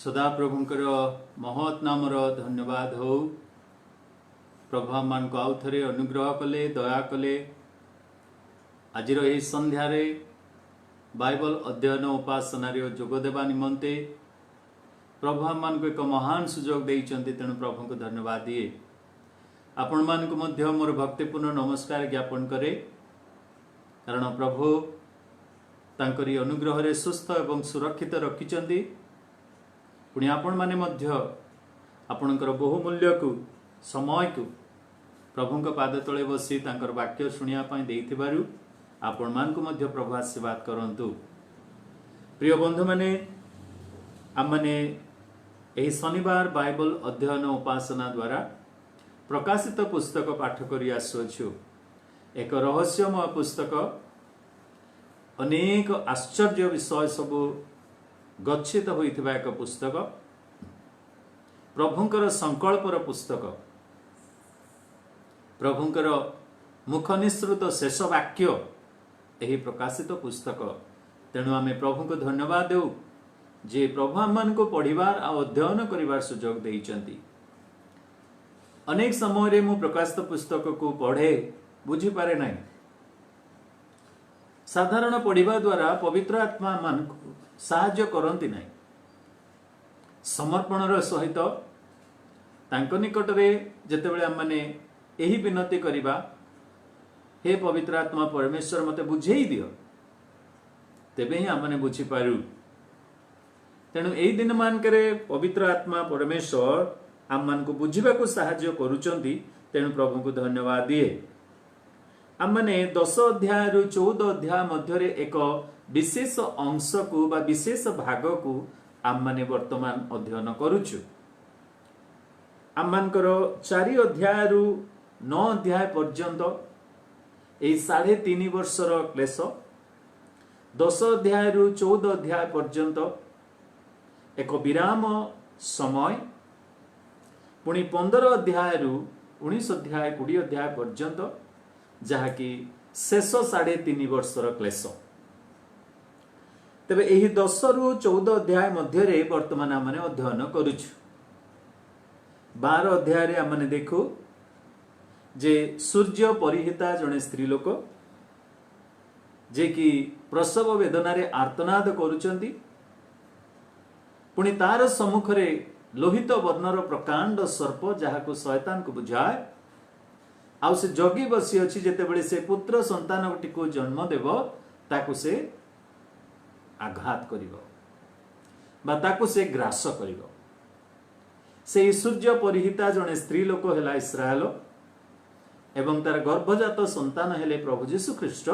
सदा प्रभुंकर महत् नामर धन्यवाद हो। प्रभु आम को आउ थे अनुग्रह कले दया कले। आज संध्यार बाइबल अध्ययन उपासना जोग देवा निमंते प्रभु आम को एक महान सुजोग देइचंती। तेणु प्रभु को धन्यवाद दिए। आपण मान को मध्य मोर भक्तिपूर्ण नमस्कार ज्ञापन करे, कारण प्रभु तांकरी अनुग्रह रे सुस्थ एवं सुरक्षित रखिचंती। पुणी आपण माने मध्य आपणकर बहुमूल्य को समय को प्रभु का पाद तले बसी तांकर वाक्य शुणिया पाई देइथिबारु आपण मान को मध्य प्रभु आशीर्वाद करंतु। प्रिय बंधु माने आम माने एही शनिवार बाइबल अध्ययन उपासना द्वारा प्रकाशित पुस्तक पाठ करि आसुछु। एक रहस्यमय पुस्तक, अनेक आश्चर्य विषय सब गच्छित होइथिबा एक पुस्तक, प्रभुंकर संकल्पर पुस्तक, प्रभुंकर मुख निसृत शेष वाक्य एही प्रकाशित पुस्तक। तेणु आमे प्रभु को धन्यवाद देउ जे प्रभु आम को पढ़िबार आ अध्ययन करिबार सुजोग देइचंती। अनेक समय रे मु प्रकाशित पुस्तक को पढ़े बुझी पारे नाही। साधारण पढ़िबा द्वारा पवित्र आत्मा मान को साहाय्य करती नहीं। समर्पणर सहित तांको निकट रे जेतेबेले आम माने एही विनती करिबा, हे पवित्र आत्मा परमेश्वर मते बुझेई दियो, तेबे ही आम माने बुझी पारू। तेणु एही दिन मानकरे पवित्र आत्मा परमेश्वर आम मान को बुझिबा को साहाय्य करूचंती। तेणु प्रभु को धन्यवाद दिए। आम माने 10 अध्याय रु 14 अध्याय मध्य एक विशेष अंश को बा विशेष भाग को आम माने वर्तमान अध्ययन करूछु। आम मानकर 4 अध्याय रु 9 अध्याय पर्यंत एही 3.5 वर्षर क्लेश, 10 अध्याय रु 14 अध्याय पर्यंत एक विराम समय, पुणी 15 अध्याय रु 19 अध्याय 20 अध्याय पर्यंत जहाँकि शेष 3.5 वर्षर क्लेश। तेबे एही 10 रु 14 अध्याय मध्य रे वर्तमान आमने अध्ययन करूछु। 12 अध्याय रे आमने देखु जे सूर्य परिहिता जने स्त्री लोक जे कि प्रसव वेदना रे आर्तनाद करूचंती। पुणी तार सम्मुख रे लोहित वर्णर प्रकांड सर्प जहाको शैतान को बुझाए, आउ से जगी बसी अछि। जेतेबेले से पुत्र संतान गोटी को जन्म देव, ताकू से आघात करिवो बा ताकू से ग्रास करिवो। से सूर्य परिहिता जने स्त्री लोक हेला इस्राएल, एवं तार गर्भजात संतान हेले प्रभु जीशु ख्रीष्ट,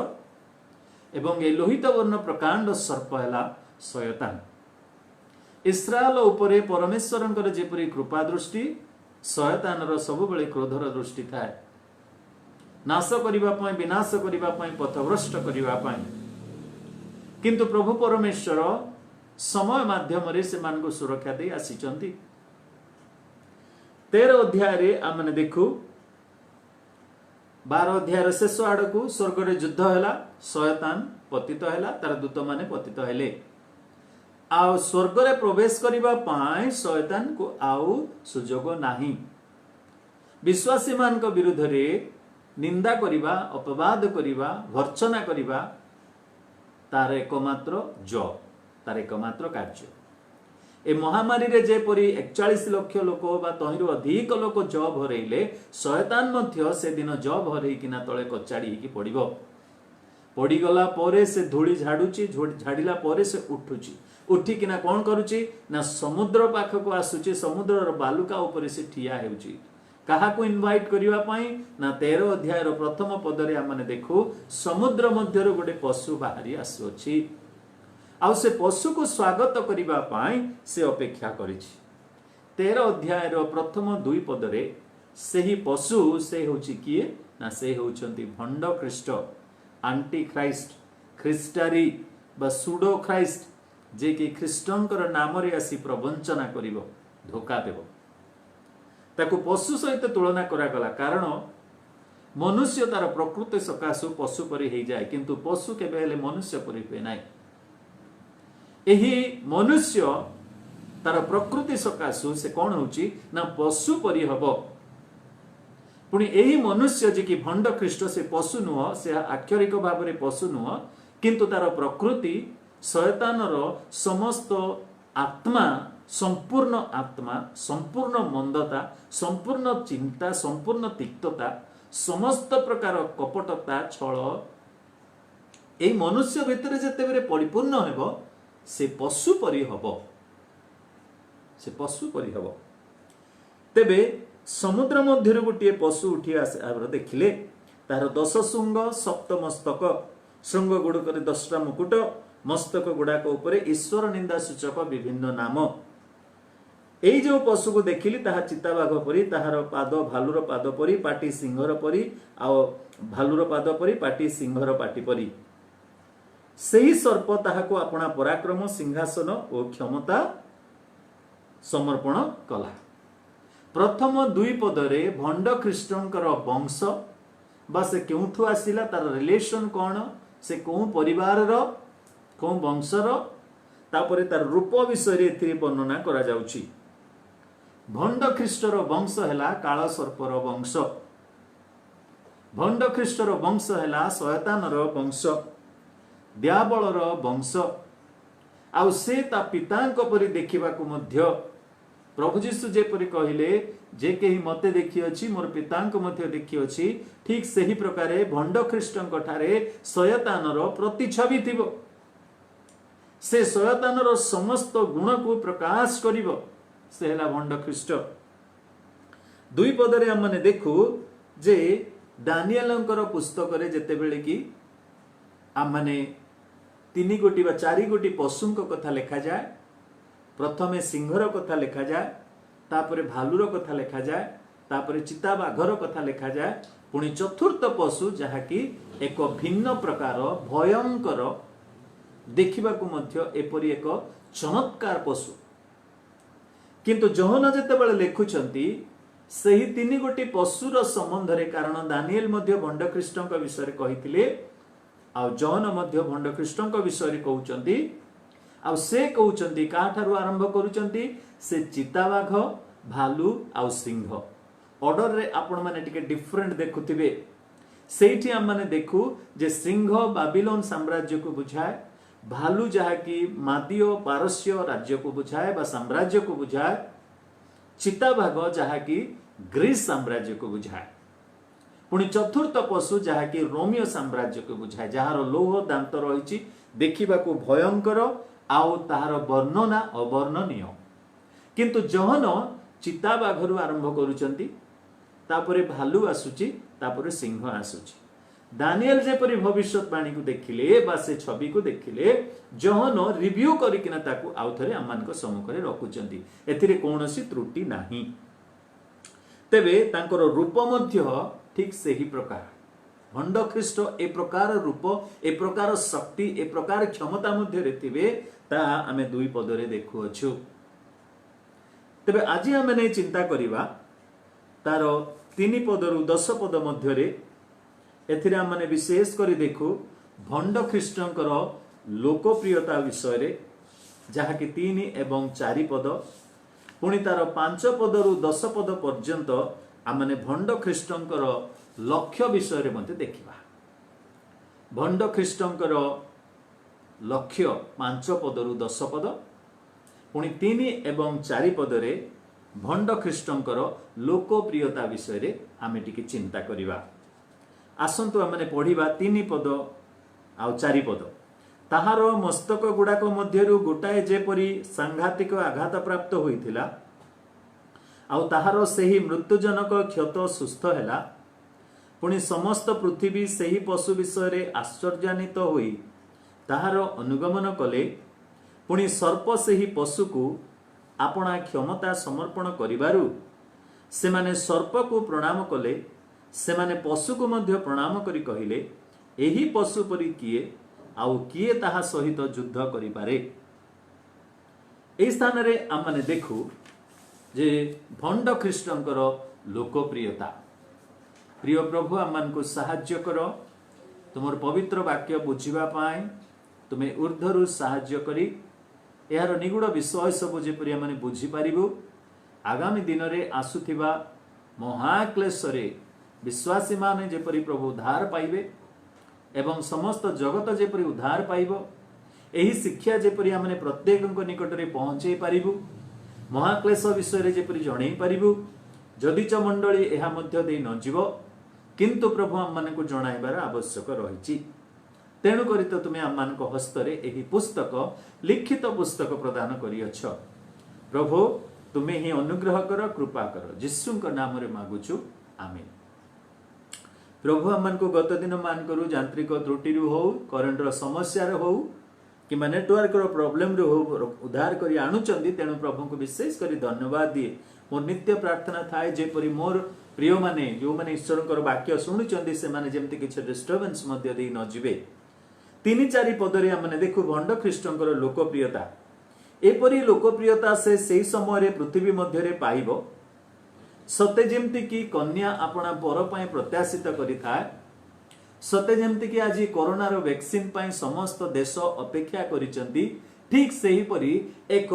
एवं ए लोहित वर्ण प्रकांड सर्प हेला शयतान। इस्राएल उपरे परमेश्वरंकर जेपरि कृपा दृष्टि, शयतानर सबुबेले क्रोधर दृष्टि थाए, नाश करिबा पई, विनाश करिबा पई, पथभ्रष्ट करिबा पई। किंतु प्रभु परमेश्वर समय माध्यम रे से मान को सुरक्षा दे आसीचंती। 13 अध्याय रे आमने देखु 12 अध्याय शेष आड़कू स्वर्ग रे युद्ध हैला, शयतान पतित हैला, तार दूत माने पतित हेले। आ स्वर्ग रे प्रवेश करिबा पाई शयतान को आउ सुजोग नाही। विश्वासी मान को विरुद्ध रे निंदा करिबा, अपवाद करिबा, भर्त्सना करिबा तार एकमात्र जॉब, तार एकमात्र कार्य। ए महामारी रे जेपरि 41 लाख लोक बा तहिरो अधिक लोक जॉब हरैले, शयतान मध्य से दिन जॉब हरै किना तळे कचाड़ी हिकी पड़िबो। पड़ी गला परे से धूली झाड़ुची, झाड़िला परे से उठुची, उठी किना कोन करूची ना समुद्र पाखको आसुची, समुद्रर बालुका ऊपर से ठिया हेउची। कहा को इनवाइट करिवा पाई ना 13 अध्याय रो प्रथम पद रे आमने देखु समुद्र मध्य रो गोटे पशु बाहरी आसुची। आउ से पशु को स्वागत करिवा पाई से अपेक्षा करिछि। 13 अध्याय रो प्रथम 2 पद रे सेही पशु से होची किए ना से होचंती भंड ख्रीष्ट, आंटी ख्राइस्ट, ख्रिस्टारी बा सुडो ख्राइस्ट, जे कि ख्रीष्टंकर नाम रे आसी प्रवंचना करिवो, धोखा देवो। ताकू पशु सहित तुलना करा गला, कारण मनुष्य तार प्रकृति सकाशु पशु परि हो जाए, किंतु पशु केबे हेले मनुष्य परि हुए नाही। एही मनुष्य तार प्रकृति सकाशु से कौन होची ना पशु परि हबो। पुणी यही मनुष्य जे कि भंड ख्रीष्ट से पशु नुह, से आक्षरिक भाव में पशु नुह, किंतु तार प्रकृति शयतानर समस्त आत्मा, संपूर्ण मंदता, संपूर्ण चिंता, संपूर्ण तिक्तता, समस्त प्रकार कपटता, छल ए मनुष्य भितर जेते बेले परिपूर्ण हेबो से पशु परि हबो, से पशु परि हबो। तेबे समुद्र मध्य गोटे पशु उठी आस देखिले, तार 10 शुंग 7 मस्तक, श्रृंग गुड़क 10टा मुकुट, मस्तक गुड़ाक उपरे ईश्वर निंदा सूचक विभिन्न नाम। एई जो पशु को देखिली ताहा चिताबाघ परी, ताहार पाद भालुर पाद परी, पाटी सिंहर परी, आउ भालुर पाद परी, पाटी सिंहर पाटी परी। सही सर्प ताहाको अपना पराक्रम, सिंहासन और क्षमता समर्पण कला। प्रथम 2 पदरे भंड ख्रीष्टंकर वंश बा से केउठु आसिला, तार रिलेशन कौन, से कौ परिवार रो, कौ वंशर, तापरे तार रूप विषय रे एथिरे वर्णना करा जाउची। भंड ख्रीष्टर वंश हैला काल सर्पर वंश, भंड ख्रीष्टर वंश हैला शयतानर वंश, दियाबलर वंश। आउ से ता पितांक परि देखिबाकू मध्य प्रभु जीशु जेपरि कहिले, जे केही मते देखि अछि मोर पितांक मध्य देखि अछि, ठीक सही प्रकारे भंड ख्रीष्टंक ठारे शयतानर प्रतिछवि थिबो। से शयतानर समस्त गुण को प्रकाश करिवो, से हैला भंड ख्रीष्ट। 2 पदरे हम माने देखु जे दानिएलंकर पुस्तक रे जेते बेले कि हम माने 3 गोटी बा 4 गोटी पशुंक कथा लिखा जाए। प्रथमे सिंहर कथा लिखा जाए, तापरे भालुर कथा लिखा जाए, तापरे चिताबाघर कथा लिखा जाए, पुणी चतुर्थ पशु जहा कि एक भिन्न प्रकार भयंकर देखिबाकू मध्य एपरि एक चमत्कार पशु। किंतु जहन जेतेबेले लेखुचंती सही 3 गोटी पशुर संबंध रे, कारण दानिएल मध्य भंड ख्रीष्टंक विषय कहिथिले, आ जहन मध्य भंड ख्रीष्टंक विषय कहउचंती, आ से कहउचंती काठारु आरंभ करूचंती, से चिताबाघ, भालू आ सिंह। ऑर्डर रे आपण माने टिके डिफरेंट देखुथिबे। सेठी हम माने देखु जे सिंह बाबिलोन साम्राज्य को बुझाए, भालू जहा कि मादियो पारस्य राज्य को बुझाए बा साम्राज्य को बुझाए, चिताबाघ जहा कि ग्रीस साम्राज्य को बुझाए, पुणी चतुर्थ पशु जहा कि रोमियो साम्राज्य को बुझाए, जार लौह दांत रही, देखिबाकू भयंकर आउ ताहार वर्णना अवर्णनीय। किंतु जहन चिताबाघरु आरंभ करूचंती, तापरे भालू आसुची, तापरे सिंह आसुची। दानिएल जेपरि भविष्यवाणी को देखिले बा से छवि को देखिले, जहन रिव्यू करिकिना ताकू आउथरे आमानक सम्मुख रे रखुचंती, एथिरे कोनोसी त्रुटि नाही। तेबे तांकर रूप मध्य ठीक सही प्रकार भंड ख्रीष्ट ए प्रकार रूप, ए प्रकार शक्ति, ए प्रकार क्षमता मध्य रेथिबे, ता आमे 2 पदरे देखु अछु। तेबे आज आमे नै चिंता करिबा तार 3 पदरु 10 पद मध्य रे, एथिरे आमे माने विशेष करी देखु भंड ख्रीष्टंकर लोकप्रियता विषय रे, जहा कि 3 एवं 4 पद, पुणी तार 5 पदरु 10 पद पर्यंत आमे माने भंड ख्रीष्टंकर लक्ष्य विषय रे मते देखिबा। भंड ख्रीष्टंकर लक्ष्य 5 पदरु 10 पद, पुणी 3 एवं 4 पदरे भंड ख्रीष्टंकर लोकप्रियता विषय रे आमे टिके चिंता करिबा। आसंतु आमे पढ़िबा 3 पद आ 4 पद। ताहार मस्तक गुड़ाक मध्यरु गोटाए जेपरि सांघातिक आघात प्राप्त होइथिला, आ ताहार सेही मृत्युजनक क्षत सुस्थ हैला, पुणी समस्त पृथ्वी सेही पशु विषय रे आश्चर्यान्वित होई ताहार अनुगमन कले, पुणी सर्प सेही पशु को आपणा क्षमता समर्पण करिबारु सेमाने सर्प को प्रणाम कले, सेमाने पशु को मध्य प्रणाम करी कहिले, एही पशु परि किए आउ किए ताहा सहित युद्ध करि पारे। एई स्थान रे आमने देखु जे भंड ख्रीष्टंकर लोकप्रियता। प्रिय प्रभु आमान को साहाय्य कर, तुमर पवित्र वाक्य बुझिबा पाए तुमे ऊर्ध्वरु साहाय्य करी यार निगूढ़ विषय सब जेपरि आमे बुझी पारिबु आगामी दिन में आसुथिबा महाक्लेश विश्वासी माने जेपरि प्रभु उद्धार पाइबे एवं समस्त जगत जेपरि उद्धार पाइबो एही शिक्षा जेपरि आमे प्रत्येक निकट में पहुंचे पारिबु महाक्लेश विषय जेपरि जणै पारिबु जदिच मंडली एहा मध्य दे न जीव किंतु प्रभु आम मानक जणाइबार आवश्यक रही तेणु करी तो तुम्हें आम मानक हस्तरे एही पुस्तक लिखित पुस्तक प्रदान करियछ प्रभु तुम्हें ही अनुग्रह कर कृपा कर जिसुंक नाम रे मागुछु आमीन। प्रभु आम मानक गत दिन मान करू यांत्रिक त्रुटि हो करेंट समस्या हो कि नेटवर्क प्रॉब्लम रे हो उद्धार करी आणुचंदी तेणु प्रभु को विशेष करी धन्यवाद दिए मोर नित्य प्रार्थना थाए जेपरि मोर प्रिय माने जो माने ईश्वर वाक्य शुणुचंदी से माने जेमति किछ डिस्टर्बेंस मध्य दे न जिवे 3-4 पदरे हमने देखु भंड ख्रीष्टंकर लोकप्रियता एपरी लोकप्रियता से सही समय रे पृथ्वी मध्य रे पाइबो सते जेमति कि कन्या अपना बर पय प्रत्याशित करिथाय सते जेमति कि आज कोरोना रो वैक्सीन पय समस्त देश अपेक्षा करिचंती ठीक सही परी एक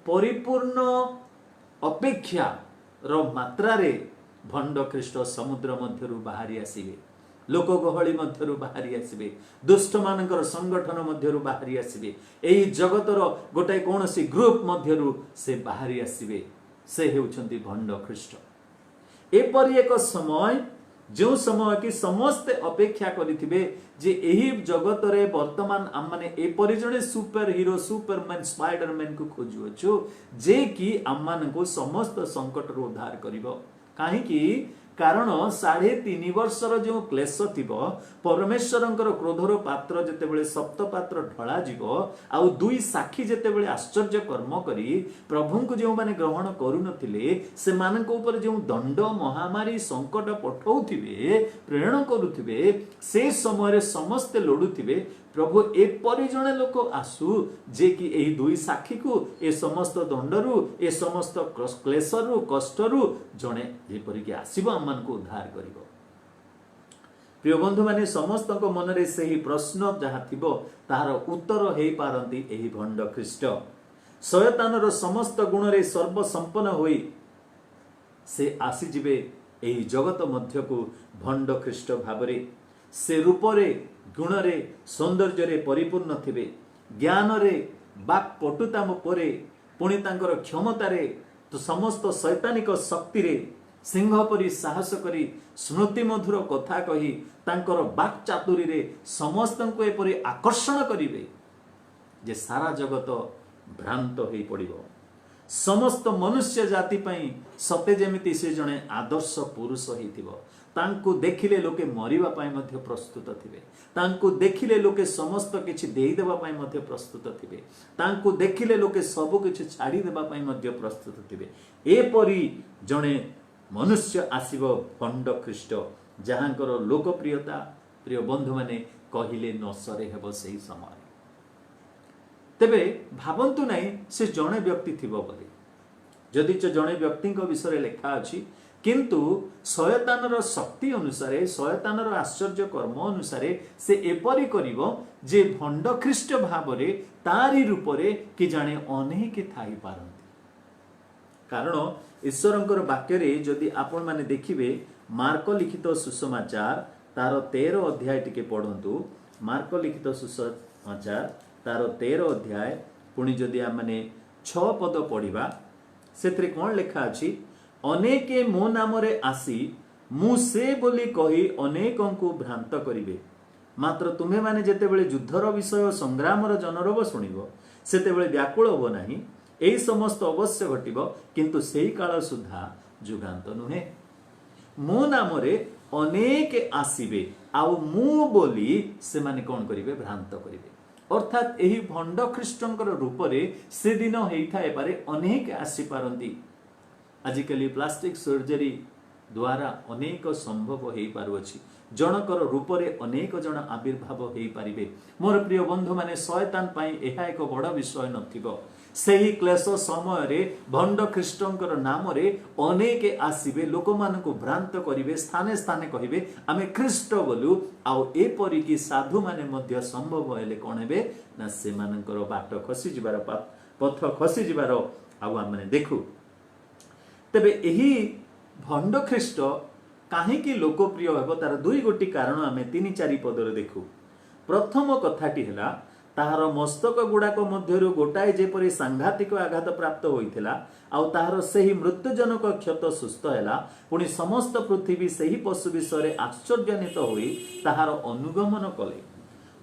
परिपूर्ण अपेक्षा रो मात्रा रे भंड ख्रीष्ट समुद्र मध्यरु बाहरी आसीबे लोक गहली मध्यरु बाहरी आसीबे दुष्ट मानकर संगठन मध्यरु बाहरी आसीबे एही जगतर गोटाए कोनोसी ग्रुप मध्यरु से बाहरी आसीबे से हेउछंती भंड ख्रीष्ट एपरि एक समय जो समय कि समस्त अपेक्षा करिथिबे जे एही जगत रे वर्तमान आम माने एपरि जणे सुपर हीरो सुपरमैन स्पाइडरमैन को खोजुअछु जे कि आम मान को समस्त संकट रो उद्धार करिवो काहे कि कारण 3.5 वर्षर जो क्लेश थिबो परमेश्वरंकर क्रोधर पात्र जेतेबेले सप्त पात्र ढळा जीवो आउ दुई साक्षी जेतेबेले आश्चर्य कर्म करी प्रभु को जो माने ग्रहण करू नथिले से मानक ऊपर जो दंड महामारी संकट पठाउथिबे प्रेरण करूथिबे से समय रे समस्त लोडुथिबे प्रभु एपरि जणे लोक आसु जे कि एही दुई साक्षी को ए समस्त दंडरु ए समस्त क्लेशरु कष्टरु जणे जेपरि कि आसीबो हमन को उद्धार करिवो। प्रिय बंधु माने समस्त को मन रे सही प्रश्न जहा थिबो तार उत्तर हेई पारंती एही भंड ख्रीष्ट शयतान रो समस्त गुण रे सर्व संपन्न होई से आसी जिवे एही जगत मध्य को भंड ख्रीष्ट भाबरे से रूप रे गुण रे सौंदर्य रे परिपूर्ण थिबे ज्ञान रे बाक पटुता परे पुणी तांकर क्षमता रे तो समस्त शैतानिक शक्ति रे सिंह परी साहस करी स्मृति मधुर कथा कही तांकर बाक चातुरी रे समस्त को एपरि आकर्षण करिवे जे सारा जगत भ्रांत होई पड़िबो समस्त मनुष्य जाति पई सते जेमिति से जणे आदर्श पुरुष होइथिबो तांको देखिले लोके मरिबा पाई मध्य प्रस्तुत थिबे तांको देखिले लोके समस्त किछि देई देबा पाई मध्य प्रस्तुत थिबे तांको देखिले लोके सब किछि छाडी देबा पाई मध्य प्रस्तुत थिबे एपरि जणे मनुष्य आसीबो भंड ख्रीष्ट जहांकर लोकप्रियता प्रिय बंधु माने कहिले न सरे हेबो सही समय तेबे भाबंतु नाही से जणे व्यक्ति थिबो बोली जदि जणे व्यक्ति विषय लेखा अछि किंतु शयतान रो शक्ति अनुसारे शयतान रो आश्चर्य कर्म अनुसारे से एपरि करिवो जे भंड ख्रीष्ट भाबरे तारी रूपरे कि जाने अनेक थाई पारंती कारण ईश्वरंकर वाक्य रे जदि आपण माने देखिबे मार्क लिखित सुसमाचार तार 13 अध्याय टिके पढंतु मार्क लिखित सुसमाचार तार 13 अध्याय पुणी जदि आ माने 6 पद पढिबा सेथरे कोन लेखा अछि अनेके मो नाम रे आसी मु से बोली कही अनेकों को भ्रांत करिवे मात्र तुम्हें माने जेतेबेले युद्धर विषय संग्रामर जनरव शुणिबो सेतेबेले व्याकुल हो नाही एही समस्त अवश्य घटिबो किंतु सेही काल सुधा जुगांत नुहे मो नाम रे अनेक आसीबे आउ मु बोली से माने कोन करिवे भ्रांत करिवे अर्थात एही भंड ख्रीष्टंकर रूप रे से दिन हेइथाय पारे अनेक आसी पारंती आजिकली प्लास्टिक सर्जरी द्वारा अनेक संभव हो पारुछि जनकर रूप रे अनेक जन आविर्भाव हो पारिबे मोर प्रिय बंधु माने शयतान पई एहा एक बड़ विषय नथिबो सेही क्लेश समय रे भंड ख्रीष्टंकर नाम रे अनेक आसीबे लोक मान को भ्रांत करिवे स्थाने स्थाने कहिबे आमे ख्रीष्ट बोलु आउ ए परि कि साधु माने मध्य संभव हेले कोन हेबे ना से मानकर बाट खसी जिबार पथ खसी जिबार आउ आम माने देखु। तेबे एही भंड ख्रीष्ट काहेकि लोकप्रिय हेब तार दुई गोटी कारण आम 3-4 पदर देखु। प्रथम कथाटी है ताहार मस्तक गुड़ाक मध्यरु गोटाए जेपरी सांघातिक आघात प्राप्त होइथिला आउ ताहार सेही मृत्युजनक क्षत सुस्थ हैला, पुणी समस्त पृथ्वी सेही पशु विषय आश्चर्यान्वित होई ताहार अनुगमन कले।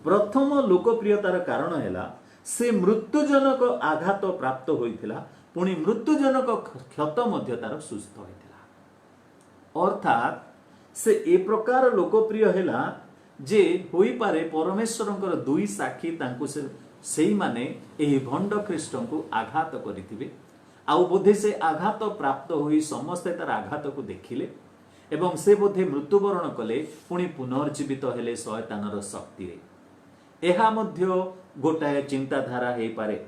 प्रथम लोकप्रियतार कारण हैला से मृत्युजनक आघात प्राप्त होइथिला, पुणी मृत्युजनक क्षत मध्य तार सुस्थ होइथिला। अर्थात से ए प्रकार लोकप्रिय हैला जे होई पारे परमेश्वरंकर दुई साक्षी तांकु से माने एही भंड ख्रीष्ट को आघात करिथिबे आउ बोधे से आघात प्राप्त होई समस्त तार आघात को देखिले एवं से बोधे मृत्युवरण कले, पुणी पुनर्जीवित हेले शयतानर शक्ति रे। एहा मध्य गोटाए चिंताधारा हे पारे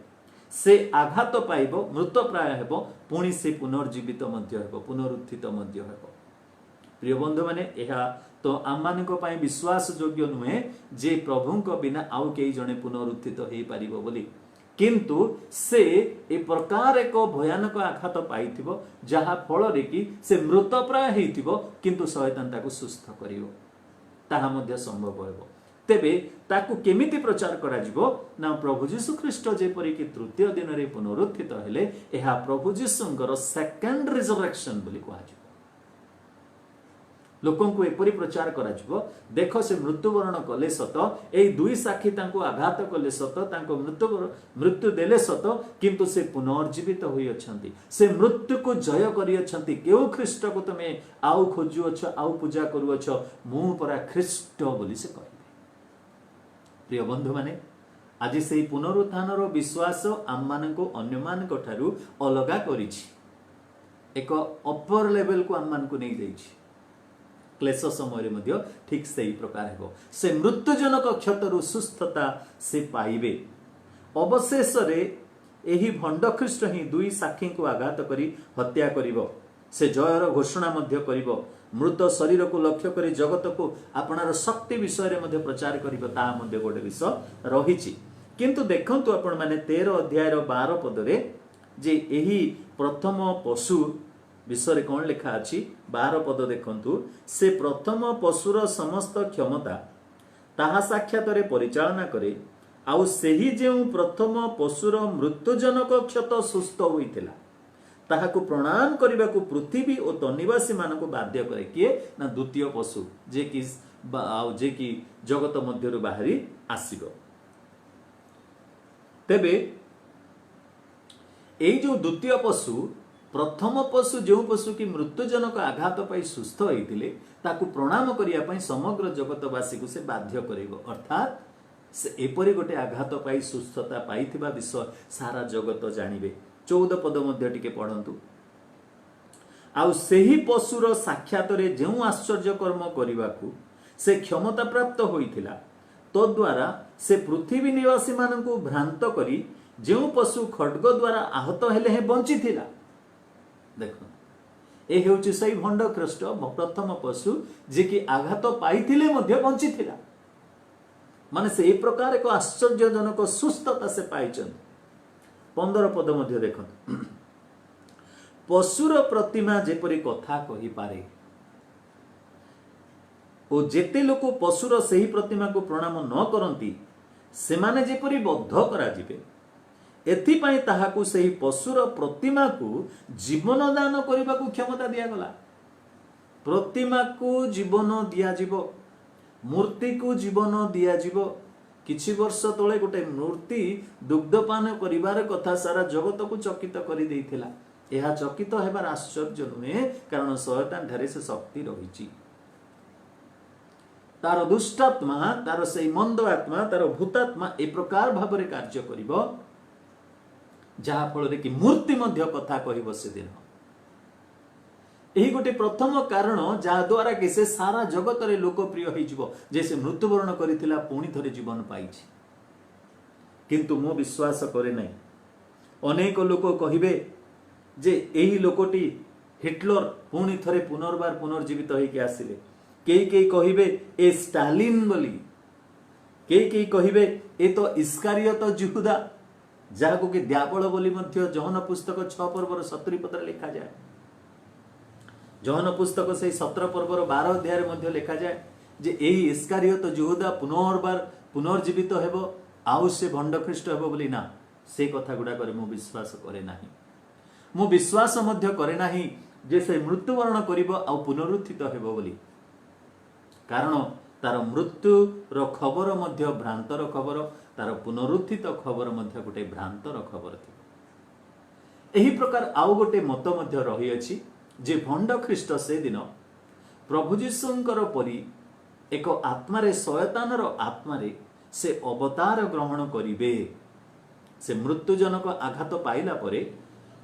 से आघात पाइबो, मृतप्राय हेबो, पुणी से पुनर्जीवित मध्य हेबो, पुनरुत्थित मध्य हेबो। प्रिय बंधु माने एहा तो आम मानक पई विश्वास योग्य नुहे जे प्रभु को बिना आउ कई जने पुनरुत्थित हो पारिबो बोली, किंतु से ए प्रकार एक भयानक आघात पाइथिबो जहा फल रे कि से मृतप्राय हेइथिबो, किंतु शयतान ताकु सुस्थ करिवो, ताहा मध्य संभव हेबो। तेबे ताकु केमिति प्रचार करा जिवो ना प्रभु यीशु ख्रीष्ट जेपरि कि तृतीय दिन रे पुनरुत्थित हेले, एहा प्रभु यीशुंकर सेकंड रिजरेक्शन बोली कहा जिवो। लोकों को एपरी प्रचार करा जिवो, देखो से मृत्युवरण कले सत, एई दुई साक्षी तांको आघात कले सत, तांको मृत्यु देले सत, किंतु से पुनर्जीवित होई अछंती, से मृत्यु को जय करी अछंती। केउ ख्रीष्ट को तमे आउ खोजु अछ, आउ पूजा करू अछ, मु परा ख्रीष्ट बोली से कहबे। प्रिय बंधु माने आज से पुनरुत्थानर विश्वास आम मानको अन्य मानक ठारू अलगा करिछि, एक अपर लेवल को आम मानको नै दैछि। क्लेश समय मध्य ठीक से ही प्रकार हेबो, से मृत्युजनक क्षतरु सुस्थता से पाइबे। अवशेष रे एही भंड ख्रीष्ट ही दुई साक्षी को आघात करी हत्या करिवो, से जयर घोषणा मध्य करिवो, मृत शरीर को लक्ष्य करी जगत को आपणार शक्ति विषय रे मध्य प्रचार करिवो, ता मध्य गोटे विषय रहिछि। किंतु देखंतु आपण माने 13 अध्याय 12 पद रे जे एही प्रथम पशु विषय कौन लिखा अछि 12 पद देखंतु, से प्रथम पशुर समस्त क्षमता ताहा साक्षात रे परिचालना करे, आउ सेही जेउ प्रथम पशुर मृत्युजनक क्षत सुस्थ होइथिला ताहाकु प्रणाम करबाकु पृथ्वी और तनिवासी मानकु बाध्य करे। किए ना द्वितीय पशु जे कि जगत मध्यरु बाहरी आसीबो। तेबे एई जो द्वितीय पशु, प्रथम पशु जो पशु की मृत्युजनक आघात पाई सुस्थ होइथिले ताकु प्रणाम करिया पई समग्र जगतवासी को से बाध्य करिवो। अर्थात से एपरि गोटे आघात पाई सुस्थता पाइथिबा विषय सारा जगत जानिबे। 14 पद मध्य टिके पढंतु। आउ सेही पशुर साक्षात रे जेउ आश्चर्य कर्म करिवाकू से क्षमता प्राप्त होइथिला, तो द्वारा से पृथ्वी निवासी मानकू भ्रांत करी जेउ पशु खड्ग द्वारा आहत हेले हे बंचिथिला। देखो ए हेउची सही भंड ख्रीष्ट प्रथम पशु जे कि आघात पाइथिले मध्य बंचिथिला, माने से ए प्रकार एक आश्चर्यजनक सुस्थता से पाइछन। 15 पद मध्य देखो, पशुर प्रतिमा जेपरि कथा कहि पारे ओ जेते लोक पशुर सही प्रतिमा को प्रणाम न करंती सेमाने जेपरि बद्ध करा जिवे, एथिपाई ताहाकु सही पशुर प्रतिमा को जीवन दान करने को क्षमता दिया गला। प्रतिमा को जीवन दिया जीवो, मूर्ति को जीवन दिया जीवो। किछि वर्ष तले गोटे मूर्ति दुग्धपान करिवार कथा सारा जगत को चकित करि देइथिला। एहा चकित हेबार आश्चर्य नुहे, कारण शयतान ठारे से शक्ति रहिछि। तार दुष्टात्मा, तार से मंद आत्मा, तार भूतात्मा ए प्रकार भाबरे कार्य करिवो जहा फल कि मूर्ति मध्य कथा कहिबो से दिन। एही गोटे प्रथम कारण जहा द्वारा कि से सारा जगत रे लोकप्रिय होई जिवो, जे से मृत्युवरण करिथिला पुणी थरे जीवन पाइछि। किंतु मो विश्वास करे नै। अनेक लोक कहिबे जे एही लोकटी हिटलर पुणी थरे पुनर्बार पुनर्जीवित होइके आसिले। केई केई कहिबे ए स्टालिन बोली, केई केई कहिबे ए तो इस्कारियत यहूदा जहाको कि द्याबल बोली मध्य जहन पुस्तक 6 पर्वर 70 पदरे लिखा जाए। जहन पुस्तक से 17 पर्वर 12 अध्याय मध्य लिखा जाए जे एही इस्कारियोत यहूदा पुनर्बार पुनर्जीवित हेबो आउ से भंड ख्रीष्ट हेबो बोली ना, से कथा गुडा करे मु विश्वास करे नाही। मु विश्वास मध्य करे नाही जे से मृत्युवरण करिबो आ पुनरुत्थित हेबो बोली, कारण तार मृत्यु रो खबर मध्य भ्रांतर खबर, तार पुनरुत्थित खबर मध्य गोटे भ्रांतर खबर थी। एही प्रकार आउ गोटे मत मध्य रही अछि जे भंड ख्रीष्ट से दिन प्रभु जीशुंकर परी एक आत्मारे शयतानर आत्मारे से अवतार ग्रहण करिवे। से मृत्युजनक आघात पाइला परे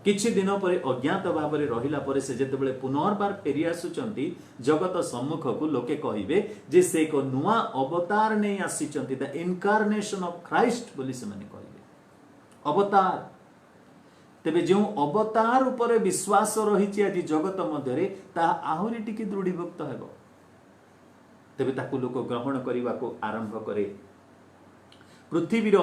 किछि दिन परे अज्ञात भाव में रहिला परे से जेतेबेले पुनर्बार फेरी आसुचंती जगत सम्मुख को लोके कहिबे जे से एक नुआ अवतार नै आसीचंती, द इनकार्नेशन ऑफ क्राइस्ट बोली से माने कहिबे अवतार। तेबे जो अवतार उपरे विश्वास रहिछि आज जगत मध्यरे ता आहुरी टिके दृढ़ीभूत हेबो, तेबे ताकू लोक ग्रहण करने को आरंभ करे। पृथ्वीर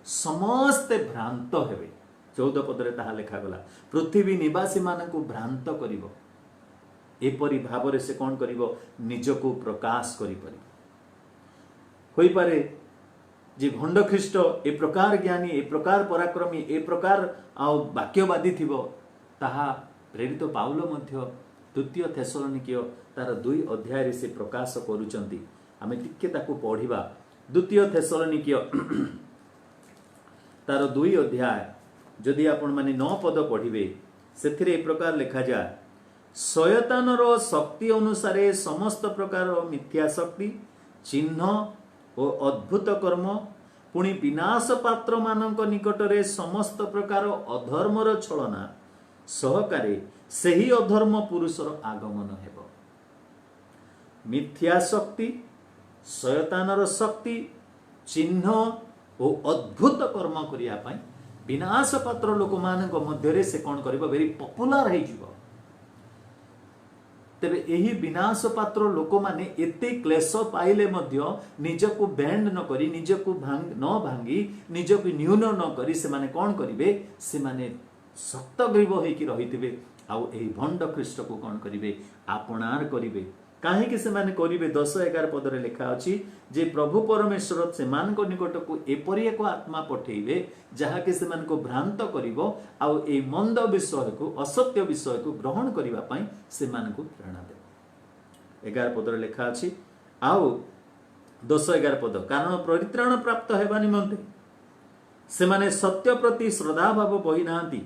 समस्ते भ्रांत हेबे, 14 पदरे ताहा लेखा गला पृथ्वी निवासी मानकु भ्रांत करिवो, एपरि भावरे से कोन करिवो निजको प्रकाश करि परि होई पारे जे भंड ख्रीष्ट ए प्रकार ज्ञानी, ए प्रकार पराक्रमी, ए प्रकार वाक्यवादी थिबो, ताहा प्रेरित पाउल मध्य 2 थेसलोनिकीय तार 2 अध्याय से प्रकाश करूचंती। आमे टिके ताकू पढ़िबा 2 थेसलोनिकीय तार 2 अध्याय जदि आपण माने 9 पद पढ़िबे सेथिरे ए प्रकार लिखा जाय, शयतानर शक्ति अनुसारे समस्त प्रकार मिथ्या शक्ति चिन्ह और अद्भुत कर्म पुणी विनाश पात्र मानक निकटरे समस्त प्रकार अधर्मर छलना सहकारे सही अधर्म पुरुषर आगमन हेबो। मिथ्या शक्ति, शयतानर शक्ति, चिन्ह और अद्भुत कर्म करिया पई विनाश पात्र लोक मानक मध्यरे से कोन करबो वेरी पॉपुलर हे जिवो। तेबे एही विनाश पात्र लोक माने एते क्लेश पाइले मध्य निजको बैंड न करी, निजको भांगी निजको न्यून न करी से माने कोन करिवे, से माने सप्तग्रीव होइकी रहिथिबे आउ एही भंड ख्रीष्ट को कोन करिवे आपणार करिवे। काहे कि से माने करिवे 10-11 पदरे लिखा अछि जे प्रभु परमेश्वर से मान को निकट को एपरि एक आत्मा पठेइबे जहा कि से मान को भ्रांत करिवो आउ ए मंद विषय को असत्य विषय को ग्रहण करिवा पई से मान को प्रेरणा दे। 11 पदरे लिखा अछि आउ 10-11 पद, कारण परित्राण प्राप्त हेबा निमंते से माने सत्य प्रति श्रद्धा भाव बहि नांती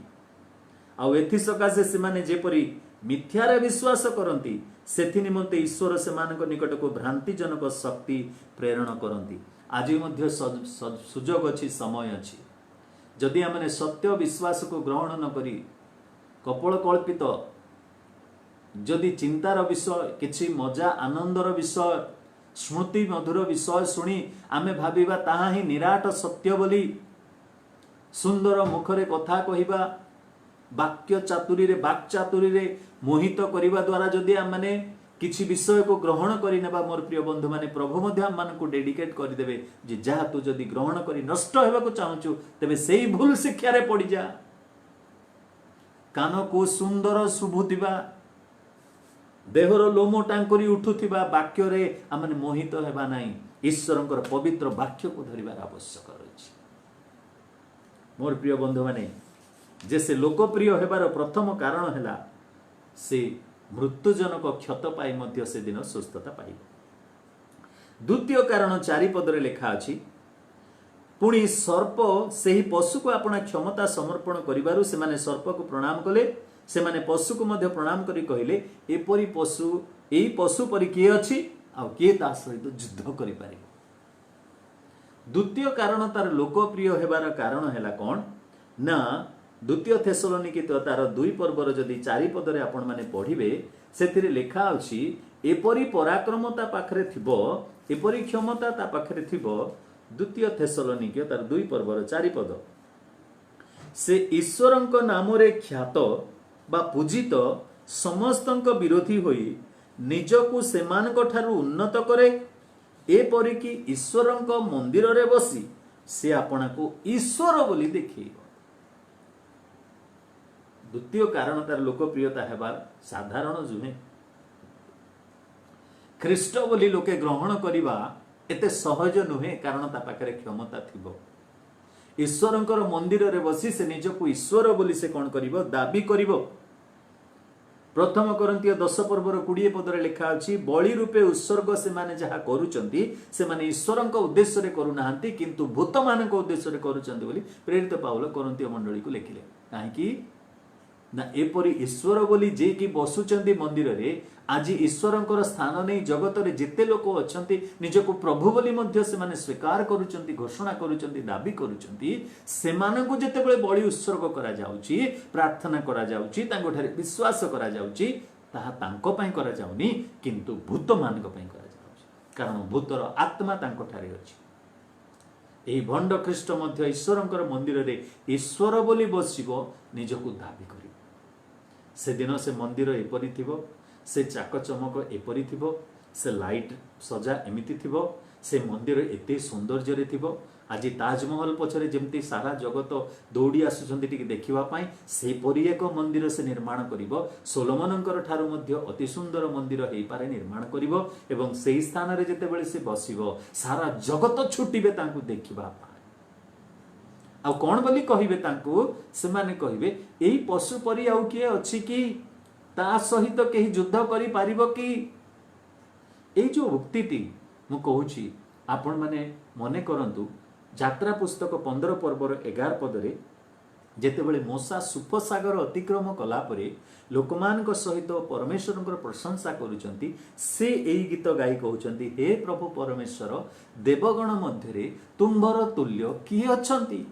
आउ एथि सकासे से माने जेपरि मिथ्यारे विश्वास करंती सेथि निमंते ईश्वर से मानक निकट को भ्रांतिजनक शक्ति प्रेरण करंती। आज मध्य सुजोग अछि, समय अछि, जदि आमने सत्य विश्वास को ग्रहण न करी कपल कल्पित जदि चिंतार विषय किछि मजा आनंदर विषय स्मृति मधुर विषय शुणी आमे भाबिबा ताहा ही निराट सत्य बोली सुंदर मुखरे कथा कहिबा वाक्य चातुरी रे वाक चातुरी रे मोहित करिबा द्वारा जदि आमने किछि विषय को ग्रहण करि नेबा मोर प्रिय बंधु माने प्रभु मध्ये हम मान को डेडिकेट करि देबे जे जा तू जदि ग्रहण करि नष्ट हेबा को चाहछु तबे सेही भूल शिक्षा रे पड़ी जा। कान को सुंदर शुभुतिबा देहर लोम टांकुरी उठुथिबा वाक्य रे आमने मोहित हेबा नाही, ईश्वरंकर पवित्र वाक्य को धरिबार आवश्यक रहिछि। मोर प्रिय बंधु माने जैसे लोकप्रिय हेबार प्रथम कारण हैला से मृत्युजनक क्षत पाई मध्य से दिन सुस्थता पाई। द्वितीय कारण 4 पदरे लिखा अछि, पुणी सर्प सेही पशु को अपना क्षमता समर्पण करिबारु से माने सर्प को प्रणाम कले, से माने पशु को मध्य प्रणाम करी कहिले एपरि पशु एई पशु परि किए अछि आ किए ता सहित युद्ध करि पारे। द्वितीय कारण तार लोकप्रिय हेबार कारण हैला कोन ना 2 थेसलोनिकी तार 2 पर्वर जदि 4 पदरे आपण माने पढ़िबे सेथिरे लेखा अछि एपरि पराक्रमता पाखरे थिबो, एपरि क्षमता ता पाखरे थिबो। 2 थेसलोनिकी तार 2 पर्वर 4 पद, से ईश्वरंक नाम रे ख्यात बा पूजित समस्तंक विरोधी होई निजको सेमानक ठारू उन्नत करे, एपरि कि ईश्वरंक मंदिर रे बसी से आपना को ईश्वर बोली देखिबो। द्वितीय कारण तार लोकप्रियता हेबार साधारण जुहे ख्रीष्ट बोली लोके ग्रहण करवा एते सहज नुहे कारण ता पाखरे क्षमता थिबो। ईश्वरंकर मंदिर रे बसी से निजको ईश्वर बोली से कौन करिवो दाबी करिवो। प्रथम करंतिय 10 पर्वर 20 पदरे लिखा अछि बलि रूपे उत्सर्ग से माने जहा करूचंती से माने ईश्वरंक उद्देश्य रे करू नाहंती किंतु भूत मानक उद्देश्य रे करूचंती बोली प्रेरित पाउल करंतिय मंडली को लिखिले। काहेकि ना एपरी ईश्वर बोली जे कि बसुचंती मंदिर रे आज ईश्वरंकर स्थान नहीं जगत रे जेते लोक अछंती निजको प्रभु बोली मध्य से माने स्वीकार करूचंती घोषणा करूचंती दाबी करूचंती सेमानकु जेतेबेले बलि उत्सर्ग करा जाउची प्रार्थना करा जाउची तांको ठारे विश्वास करा जाउची ताहा तांको पई करा जाउनी किंतु भूत मानक पई करा जाउची कारण भूतर आत्मा तांको ठारे अछि। एही भंड ख्रीष्ट मध्य ईश्वरंकर मंदिर रे ईश्वर बोली बसिबो निजको दाबी करिवो। से दिन से मंदिर एपरी थिबो से चाक चमक एपरी थिबो से लाइट सजा एमिति थिबो से मंदिर एते सौंदर्य थिबो। आज ताजमहल पछरे जेमती सारा जगत दौड़ी आसुछंती टिके देखिबा पई से परि एक मंदिर से निर्माण करिवो। सोलोमनंकर ठारू मध्य अति सुंदर मंदिर हेई पारे निर्माण करिवो एवं सेही स्थान रे जेते बेले से बसिवो सारा जगत छुटिबे तांकु देखिबा पई। आ कोन बोली कहिबे तांकु से माने कहिबे एई पशु परि आउ किए अछि कि ता सहित केही युद्ध करि पारिबो कि। एई जो उक्तिटी मु कहूची आपण माने मने करंतु यात्रा पुस्तक 15 पर्वर 11 पदरे जेतेबेले मूसा सुफसागर अतिक्रम कला परे लोकमानक सहित परमेश्वरंकर प्रशंसा करूचंती से एई गीत गाई कहउचंती हे प्रभु परमेश्वर देवगण मध्यरे तुम्भर तुल्य किए अछंती।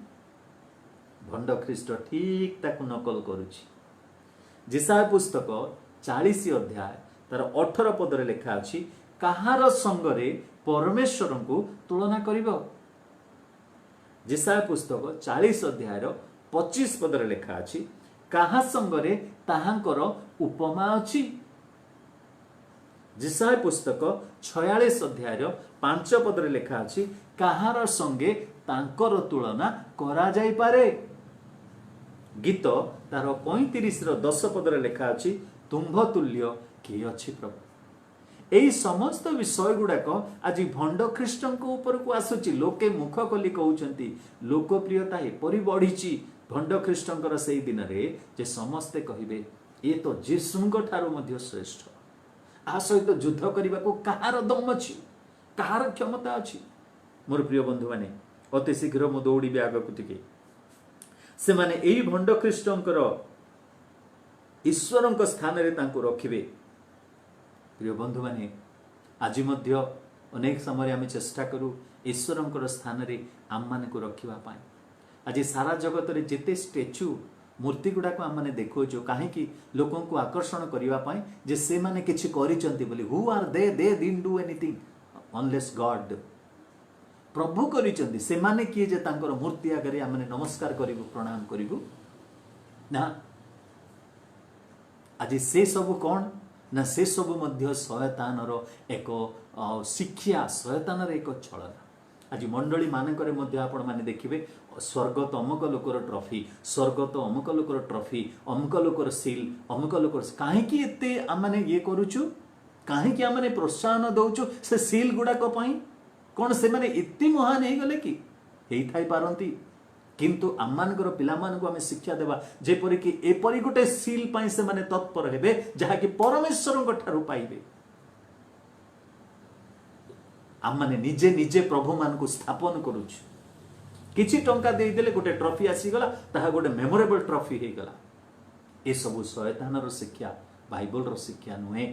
भंड ख्रीष्ट ठीक ताकु नकल करुछि। जिसाय पुस्तक 40 अध्याय तार 18 पदरे लिखा अछि कहार संगरे परमेश्वरंकु तुलना करिवो। जिसाय पुस्तक 40 अध्याय 25 पदरे लिखा अछि कहा संगरे ताहांकर उपमा अछि। जिसाय पुस्तक 46 अध्याय 5 पदरे लिखा अछि कहार संगे तांकर तुलना करा जाई पारे। गीत तार 35 10 पदरे लिखा अछि तुम्भ तुल्य किए अछि प्रभु। एई समस्त विषय गुड़ाक आज भंड ख्रीष्टंक ऊपर को आसुची। लोके मुख खोली कहउचंती लोकप्रियता एपरि बढ़ीची भंड ख्रीष्टंकर सेई दिन रे जे समस्ते कहिबे ए तो जीसुंक ठारो मध्य श्रेष्ठ। आ सहित युद्ध करबा को कहार दम अछि कहार क्षमता अछि। मोर प्रिय बंधु माने अति शीघ्र मु दौड़ी आगकु टिके से माने एई भंड ख्रीष्टंकर ईश्वरंक स्थान रे तांको रखिबे। प्रिय बंधु माने आज मध्य अनेक समय आम चेष्टा करू ईश्वरंकर स्थान रे आम माने को रखिबा पाई। आज सारा जगत रे जेते स्टेच्यू मूर्ति गुडाको आम माने देखोजो काहेकि लोकों को आकर्षण करिवा पाई जे से माने किछि करिचंती बोली who are they didn't do anything unless God. प्रभु करिचंती से माने किए जे तांकर मूर्ति आगरे आम माने नमस्कार करिवु प्रणाम करिवु ना। आज से सब कोन ना से सब मध्य शयतानर एक शिक्षा शयतानर एक छलना। आज मंडली मानकरे मध्य आपण माने देखिबे स्वर्ग तो अमुक लोकर ट्रॉफी स्वर्ग तो अमुक लोकर ट्रॉफी अमुक लोकर सील अमुक लोकर काहेकि एते आमाने ये करूछु काहेकि आमाने प्रोत्साहन दउछु से सील गुडा को पई कोन से माने इति महान हे गले कि हेई थाई पारंती किंतु आमानकर पिलामान को आमे शिक्षा देबा जेपरि कि एपरि गोटे सील पाई से माने तत्पर हेबे जहा कि परमेश्वरंक ठारु पाइबे। आम माने निजे निजे प्रभु मान को स्थापन करूछु किछि टंका दे देले गोटे ट्रॉफी आसी गला ताहा गोटे मेमोरेबल ट्रॉफी हे गला। ए सब शयतानर शिक्षा बाइबल रो शिक्षा नुहे।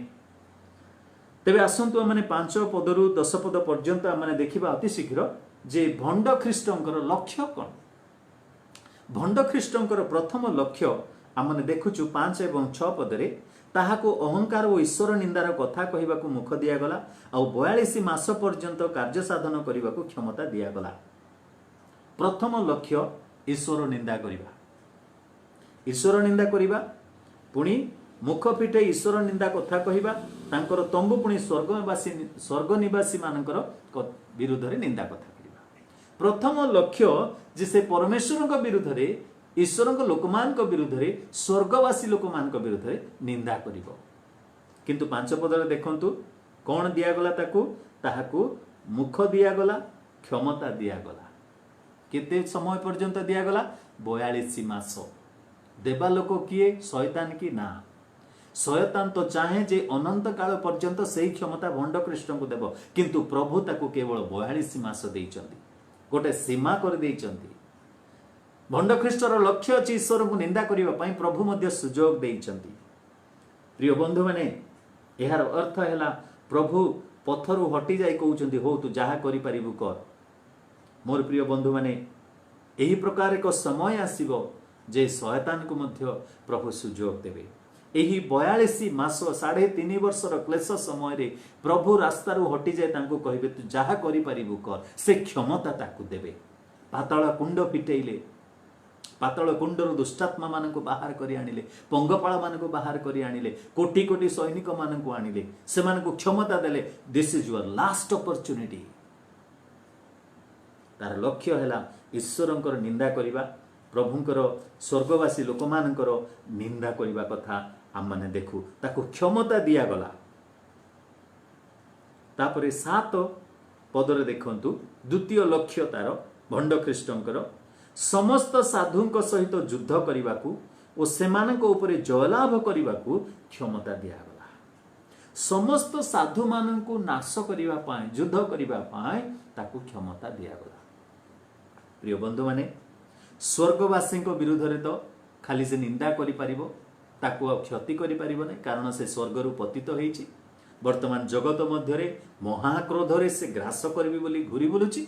तेबे आसंतु माने 5 पदरु 10 पद पर्यंत माने देखिबा अति शीघ्र जे भंड ख्रीष्टंकर लक्ष्य कोन। भंड ख्रीष्टंकर प्रथम लक्ष्य आमने देखुचु 5 एवं 6 पदरे ताहाको अहंकार और ईश्वर निंदार कथा कहबाकू मुख दिया गला आ 42 मास पर्यंत कार्य साधन करबाकू क्षमता दिया गला। प्रथम लक्ष्य ईश्वर निंदा करिबा ईश्वर निंदा करिबा पुणी मुख फिटे ईश्वर निंदा कथा कहबा तांकर तंबू पुणी स्वर्ग निवासी मानकर विरुद्ध रे निंदा कथा करिबा। प्रथम लक्ष्य जे से परमेश्वर विरुद्ध रे ईश्वर लोकमान विरुद्ध स्वर्गवासी लोकमान विरुद्ध निंदा करिबो। किंतु 5 पदरे देखंतु कौन दियागला ताहाकू मुख दियागला, क्षमता दियागला। केते समय पर्यंत दियागला? 42 मास। देवा लोक किए? शैतान की ना। शैतान तो चाहे जे अनंत काल पर्यंत सही क्षमता भंड कृष्ण को देव, किंतु प्रभु ताकू केवल 42 मास देइचंदी, गोटे सीमा कर देइचंदी। भंड ख्रीष्टर लक्ष्य अच्छी ईश्वर को निंदा करने प्रभु मध्य सुजोग देइचंदी। प्रिय बंधु माने यार अर्थ है प्रभु पथरु हटि जाई कहउचंदी हो तू जहा करि परिबु कर। मोर प्रिय बंधु माने एही प्रकार एक समय आसीबो जे शैतान को मध्य प्रभु सुजोग देबे। एही 42 मास 3.5 वर्षर क्लेश समय रे प्रभु रास्तारू हटि जाए तांको कहिबे तू जहा करि परिबु कर, से क्षमता ताकू देबे। पाताल कुंड फिटेइले, पाताल कुंडर दुष्टात्मा मानक बाहर करी आनिले, पंगपाल मानक बाहर करी आनिले, कोटी कोटी सैनिक मानक आनिले, से मानक क्षमता देले this is your last opportunity. तार लक्ष्य है ईश्वरंकर निंदा करिबा, प्रभुंकर स्वर्गवासी लोक मानकर निंदा करिबा कथा आम माने देखु। ताको क्षमता दिया गला। तापरे 7 पदरे देखंतु द्वितीय लक्ष्य तार भंड ख्रीष्टंकर समस्त साधुंक सहित युद्ध करने और सेमानक उपरे जयलाभ करने क्षमता दियागला। समस्त साधु मानकु नाश करिबा पाए, युद्ध करिबा पाए ताकू क्षमता दियागला। प्रिय बंधु माने स्वर्गवासी विरुद्ध रे तो खाली से निंदा करि परिबो, ताकू क्षति करि परिबो नै, कारण से स्वर्गरु पतित होईछि। वर्तमान जगत मध्यरे महाक्रोधरे से ग्रास करबी बोली घुरी बुलुछि।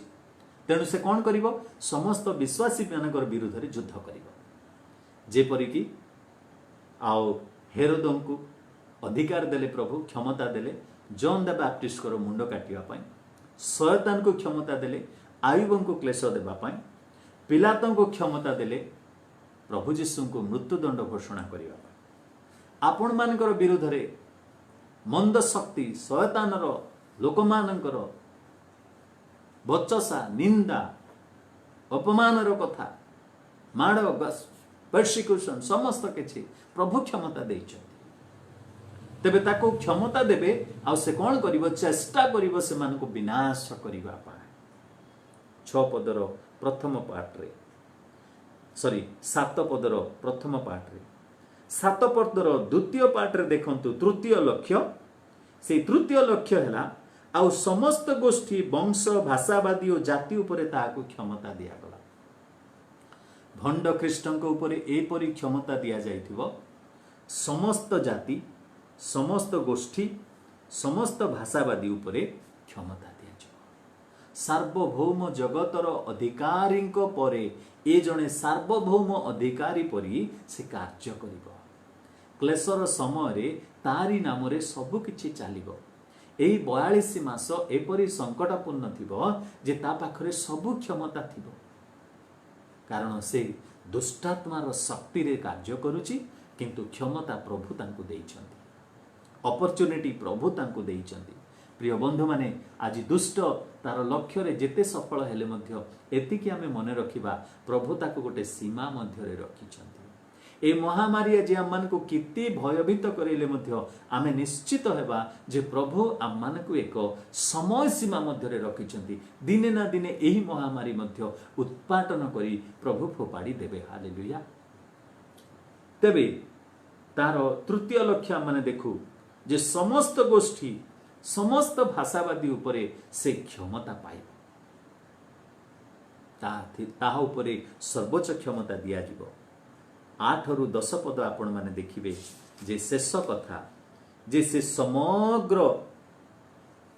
तेणु से कौन करिबो? समस्त विश्वासी मानकर विरुद्ध रे युद्ध करिबो। जेपरि कि आओ हेरोदंकु अधिकार देले प्रभु, क्षमता देले जॉन द बैप्टिस्ट को मुंड काटिबा पई, शैतान को क्षमता देले आयुबन को क्लेश देबा पई, पिलातन को क्षमता देले प्रभु यीशु को मृत्युदंड घोषणा करिबा पई। आपण मानकर विरुद्ध रे मंद शक्ति शैतानर लोक मानकर बचसा, निंदा, अपमानर कथा, माड़, पर्सिक्यूशन समस्त किछि प्रभु क्षमता देइछथि। तेबे ताको क्षमता देबे आ से कोन करिवो? चेष्टा करिवो से मानको विनाश करिवा पाए। 6 पदर प्रथम पार्ट रे, सॉरी 7 पदर प्रथम पार्ट रे, 7 पदर द्वितीय पार्ट रे देखंतु तृतीय लक्ष्य। से तृतीय लक्ष्य हैला आउ समस्त गोष्ठी वंश भाषावादी और जाति उपरे ताहाकु क्षमता दिया गला। भंड ख्रीष्टंक उपरे एपरि क्षमता दिया जाइथिबो, समस्त जाति, समस्त गोष्ठी, समस्त भाषावादी उपरे क्षमता दिया जाइथिबो। सार्वभौम जगतर अधिकारी परे ए जणे सार्वभौम अधिकारी परि से कार्य करिबो। क्लेशर समय रे तारी नाम रे सब किछि चालिबो। एही 42 मास एपरि संकटपूर्ण थिबो जे ता पाखरे सब क्षमता थिबो, कारण से दुष्टात्मार शक्ति रे कार्य करूची, किंतु क्षमता प्रभु तांको देइछंती, अपॉर्चुनिटी प्रभु तांको देइछंती। प्रिय बंधु माने आज दुष्ट तार लक्ष्य रे जेते सफल हेले मध्य एतिकी आमे मने रखिबा प्रभु ताको गोटे सीमा मध्य रे रखिछंती। ए महामारी जे आम को किति भयभीत करेले मध्य आमे निश्चित हेबा जे प्रभु आम को एक समय सीमा मध्य रे रखिछंती। दिने ना दिने एही महामारी मध्य उत्पाटन करी प्रभु फोपाड़ी देबे। हालेलुया। तेबे तार तृतीय लक्ष्य माने देखु जे समस्त गोष्ठी, समस्त भाषावादी उपरे से क्षमता पाइब, ताहा उपरे सर्वोच्च क्षमता दिया जिवो। 8 रु 10 पद आपण माने देखिबे जे शेष कथा जे से समग्र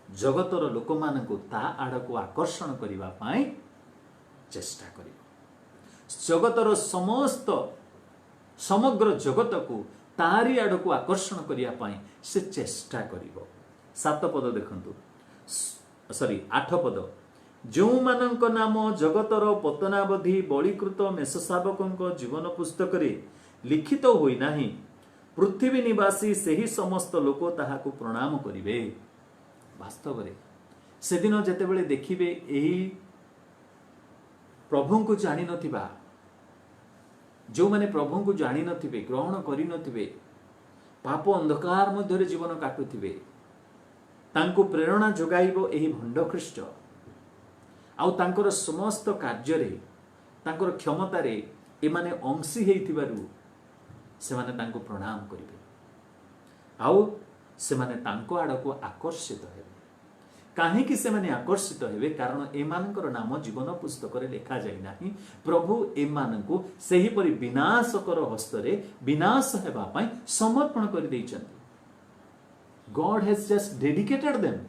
जगतर लोक मानकु ता आड़को आकर्षण करिबा पाई चेष्टा करिबो। जगतर समस्त समग्र जगत को तारी आड़को आकर्षण करिया पाई से चेष्टा करिबो। 7 पद देखंतु, सॉरी 8 पद। जो मानक नाम जगतर पतनावधि बलिकृत मेषशावकों जीवन पुस्तक रे लिखित होई नाही, पृथ्वी निवासी सेही समस्त लोक ताहाकु प्रणाम करिवे। वास्तव रे से दिन जेतेबेले देखिबे एही प्रभु को जानि नथिबा, जो माने प्रभु को जानी नथिबे, ग्रहण करि नथिबे, पाप अंधकार मध्य जीवन काटुथिबे, तांको प्रेरणा जोगाइबो एही भंड ख्रीष्ट। आउ तांकर समस्त कार्य रे, तांकर क्षमता रे एमाने अंशी हेइथिबारु सेमाने तांको प्रणाम करिबे, आउ सेमाने तांको आडको आकर्षित हेबे। काहेकि सेमाने आकर्षित हेबे? कारण एमानकर नाम जीवन पुस्तक रे लिखा जाई नाही। प्रभु एमानकु सेही परि विनाशकर हस्तरे विनाश हेबा पई समर्पण करि दैछन्ति। God has just dedicated them.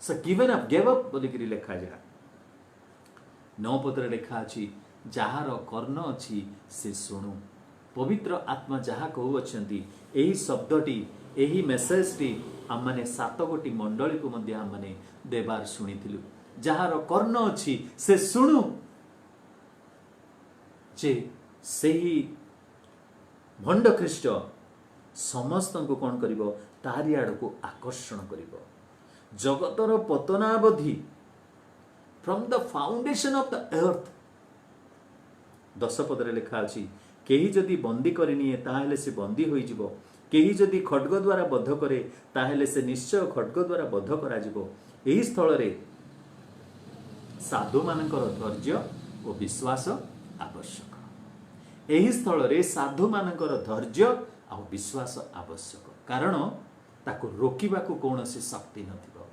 So given up, gave up बोलिकरी लिखा जाए। 9 पत्र लिखा अछि, जहार कर्ण अछि से शुणु। पवित्र आत्मा जहा कहू अछंती, एही शब्दटी, एही मेसेजटी आमने 7 गोटी मंडली को मध्य आमने देवार शुणिथिलु। जहार कर्ण अछि से शुणु, जे सेही भंड ख्रीष्ट समस्त को कौन करिवो? तारी आड़को आकर्षण करिवो। जगतर पतनावधि, from the foundation of the earth, 10 पदरे लिखा अछि, केही जदि बंदी करिनिए ताहेले से बंदी होई जिवो, केही जदि खड्ग द्वारा बद्ध करे ताहेले से निश्चय खड्ग द्वारा बद्ध करा जिवो। एही स्थल रे साधु मानकर धैर्य और विश्वास आवश्यक। एही स्थल रे साधु मानकर धैर्य और विश्वास आवश्यक, कारण ताको रोकिबाकू कौनसी शक्ति नथिबो।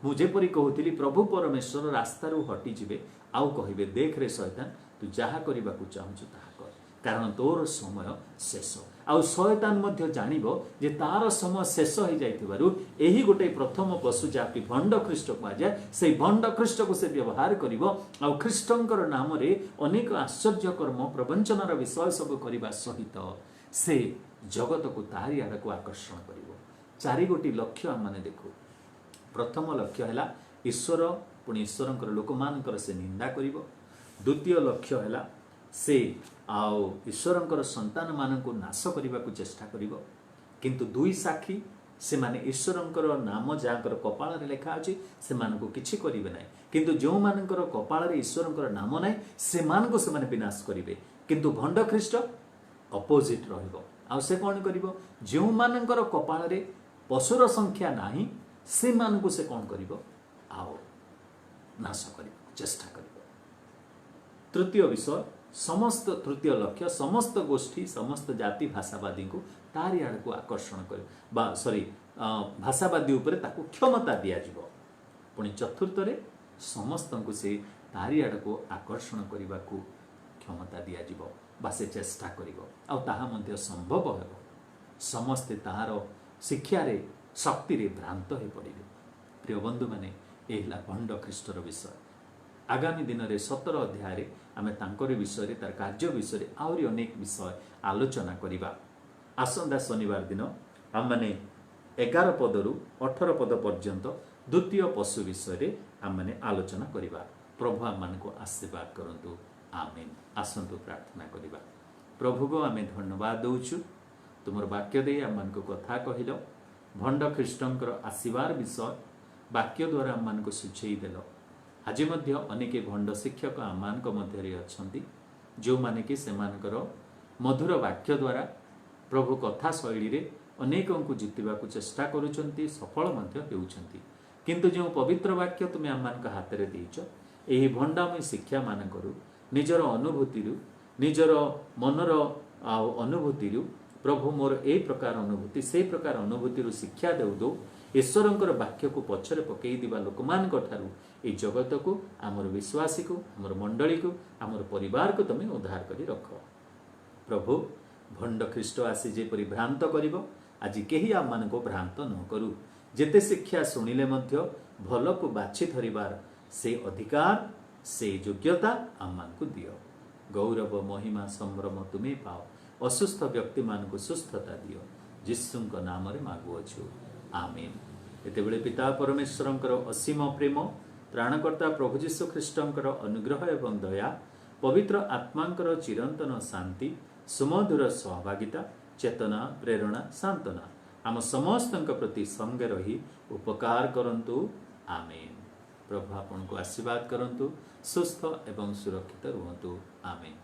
मु जेपरि कहूतिली, प्रभु परमेश्वर रास्तारू हटि जिवे आउ कहिबे, देख रे शैतान, तू जहा करिबाकू चाहूछु ताहा कर, कारण तोर समय शेष। आउ शैतान मध्य जानिबो जे तार समय शेष हो जाइथिबारु एही गोटे प्रथम पशु जाति भंड ख्रीष्ट को जाय, से भंड ख्रीष्ट को से व्यवहार करिवो। आउ ख्रीष्टंकर नाम रे अनेक आश्चर्य कर्म प्रवंचनार विषय सब करिबा सहित से जगत को तारी आड़क आकर्षण करिवो। 4 गोटी लक्ष्य आम माने देखु। प्रथम लक्ष्य है ईश्वर, पुणी ईश्वर लोक मानकर से निंदा करिवो। द्वितीय लक्ष्य है से आओ ईश्वर संतान मानक नाश करने को चेष्टा करिवो। किंतु 2 साक्षी से माने ईश्वर नाम जहाँकर कपाल रे लिखा अछि से मानको किछि करिवे नै, किंतु जो मानकर कपाल रे ईश्वर नाम नै से मानको से माने विनाश करिवे। किंतु भंड ख्रीष्ट अपोजिट रहिबो। आ से कौन करिवो? जो मानकर कपाल रे पशुर संख्या नाही से मानकु से कौन करिवो? आओ नाश करिवो, चेष्टा करिवो। तृतीय विषय, समस्त तृतीय लक्ष्य समस्त गोष्ठी समस्त जाति भाषावादी को तारी आड़को आकर्षण कर भाषावादी उपरे ताकू क्षमता दिया जिवो। पुणी चतुर्थ रे समस्त को से तारी आड़को आकर्षण करने को क्षमता दिया जिवो बा से चेष्टा करिवो। आ ताहा मध्य संभव हेबो। समस्ते ताहार शिक्षा रे शक्ति रे भ्रांत हो पड़िबे। प्रिय बंधु माने एला भंड ख्रीष्टर विषय। आगामी दिन रे 17 अध्याय रे आमे तांकर विषय रे तार कार्य विषय रे आउरी अनेक विषय आलोचना करिबा। आसंदा शनिवार दिन आम माने 11 पदरु 18 पद पर्यंत द्वितीय पशु विषय रे आम माने आलोचना करिबा। प्रभु आम मान को आशीर्वाद करंतु। आमेन। आसंतु प्रार्थना करिबा। प्रभु को आमे धन्यवाद दउछु, तुमर वाक्य दे आम मान को कथा कहिलो। भंड ख्रीष्टंकर आशीर्वाद विषय वाक्य द्वारा आम मान को सुझेई देलो। आज मध्य अनेक भंड शिक्षक आम मान को मध्य रे अछंती, जो माने कि सेमानकर मधुर वाक्य द्वारा प्रभु कथा शैली रे अनेकों को जितवा को चेष्टा करुचंती, सफल मध्य हेउचंती। किंतु जो पवित्र वाक्य तुम आम मान हाथ में देइछ, एही भंडामय शिक्षा मान करू निजर अनुभूति निजर मनर अनुभूति प्रभु मोर ए प्रकार अनुभूति से प्रकार अनुभूति शिक्षा देउ दो ईश्वरंकर वाक्य को पछरे पकई दिबा लोक मान ठारू ए जगत को आमर विश्वासी को आमर मंडली को आमर परिवार को तुम उद्धार करी रख। प्रभु भंड ख्रीष्ट आसी जेपरि भ्रांत करिवो, आज केही आम मान को भ्रांत न करू। जेते शिक्षा सुनिले मध्य भल को बाछि धरिबार से अधिकार से योग्यता आम मान को दियो। गौरव महिमा संभ्रम तुम्हें पाओ। असुस्थ व्यक्ति मान को सुस्थता दियो। जिसुंक नाम रे मागुअछु। आमीन। एतेबेले पिता परमेश्वरंकर असीम प्रेम, त्राणकर्ता प्रभु जीशु ख्रीष्टंकर अनुग्रह एवं दया, पवित्र आत्मांकर चिरंतन शांति, सुमधुर सहभागिता, चेतना, प्रेरणा, सांत्वना आम समस्तंक प्रति संगे रही उपकार करंतु। आमीन। प्रभु आपन को आशीर्वाद करंतु। सुस्थ एवं सुरक्षित रुहंतु। आमीन।